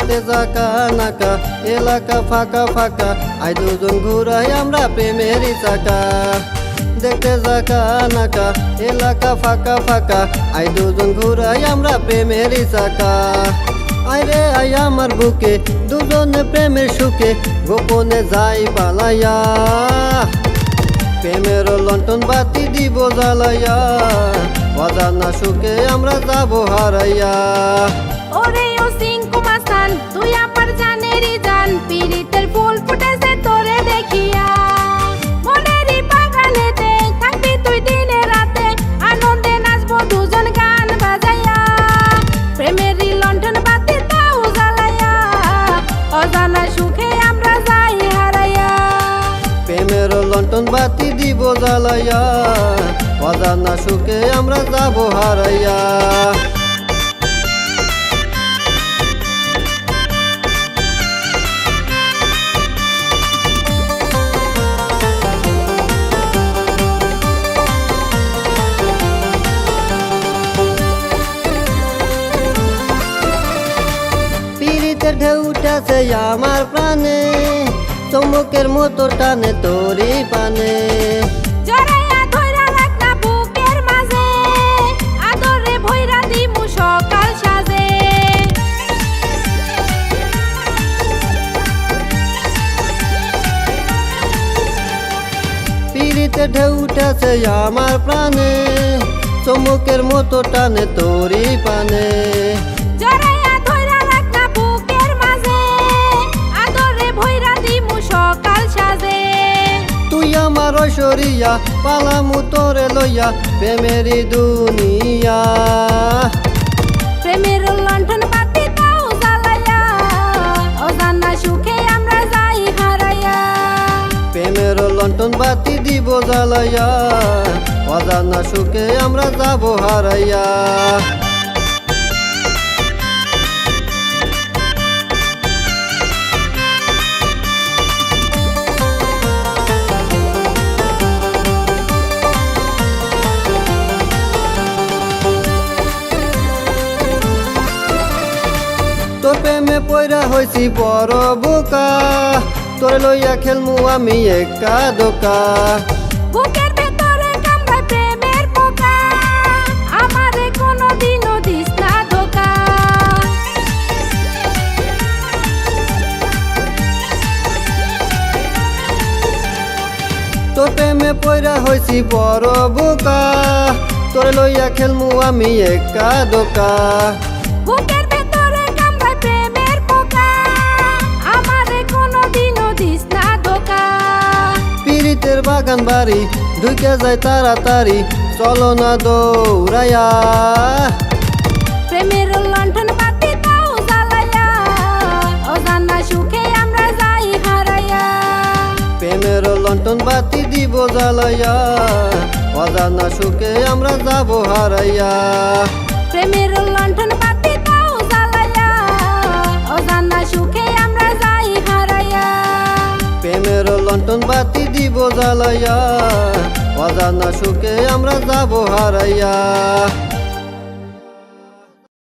দেখতে জাকা নাকা এলাকা ফাঁকা ফাঁকা আই দুজন ঘুরাই আমরা প্রেমেরই চাকা দেখতে জাকা নাকা এলাকা ফাঁকা ফাঁকা আই দুজন ঘুরাই আমরা প্রেমেরই চাকা আইরে আই আমার বুকে দুজনে প্রেমের সুখে গোপনে যাই পালাইয়া প্রেমের লন্ঠন বাতি দিব জ্বালাইয়া অজানা সুখে আমরা যাব হারাইয়া ওরে ও সিংকু মাস্তান তুই আমার জানেরই জান পিরিতের ফুল ফুটেছে তোরে দেখিয়া মনেরই বাগানেতে থাকবি তুই দিনে রাতে আনন্দে নাচবো দুজন গান বাজাইয়া প্রেমেরই লন্ঠন বাতি দাও জ্বালাইয়া অজানা সুখে আমরা যাই হারাইয়া প্রেমের লন্ঠন বাতি দিব জ্বালাইয়া অজানা সুখে আমরা যাব হারাইয়া পিরিতের ঢেউ উঠেছে আমার প্রাণে চমকের মতো টানে তোরই পানে জড়াইয়া ধইরা রাখ না বুকের মাঝে আদরে ভইরা দিমু সকাল সাজে পিরিতে ঢেউ উঠেছে আমার প্রাণে চমকের মতো টানে তোরই পানে জড়াইয়া ধইরা রাখ না বুকের মাঝে আদরে ভইরা দিমু সকাল সাজে তুই আমার ঐশ্বরিয়া পালামু তোরে লইয়া প্রেমেরই দুনিয়া প্রেমের লণ্ঠন বাতি দাও জ্বালাইয়া অজানা সুখে আমরা যাই হারাইয়া প্রেমের লন্ঠন বাতি দিব জ্বালাইয়া অজানা সুখে আমরা যাব হারাইয়া তোর প্রেমে পয়রা হইছি বড় বোকা তোরে লইয়া খেলমু আমি একা দোকা বুকের ভেতরে কামড়ায় প্রেমের পোকা আমারে কোনোদিনও দিস না ধোকা তোর প্রেমে পয়রা হইছি বড় বোকা তোরে লইয়া খেলমু আমি একা দোকা বুকের ভেতরে কামড়ায় প্রেমের পোকা আমারে কোনোদিনও দিস না ধোকা পিরিতের বাগান বাড়ি ঢুকে যায় তাড়াতাড়ি চলো না দৌড়াইয়া প্রেমের লণ্ঠন বাতি দাও জ্বালাইয়া অজানা সুখে আমরা যাই হারাইয়া প্রেমের লন্ঠন বাতি দিব জ্বালাইয়া অজানা সুখে আমরা যাব হারাইয়া প্রেমের লণ্ঠন বাতি দাও জ্বালাইয়া অজানা সুখে আমরা যাই হারাইয়া প্রেমের লন্ঠন বাতি দিব জ্বালাইয়া অজানা সুখে আমরা যাব হারাইয়া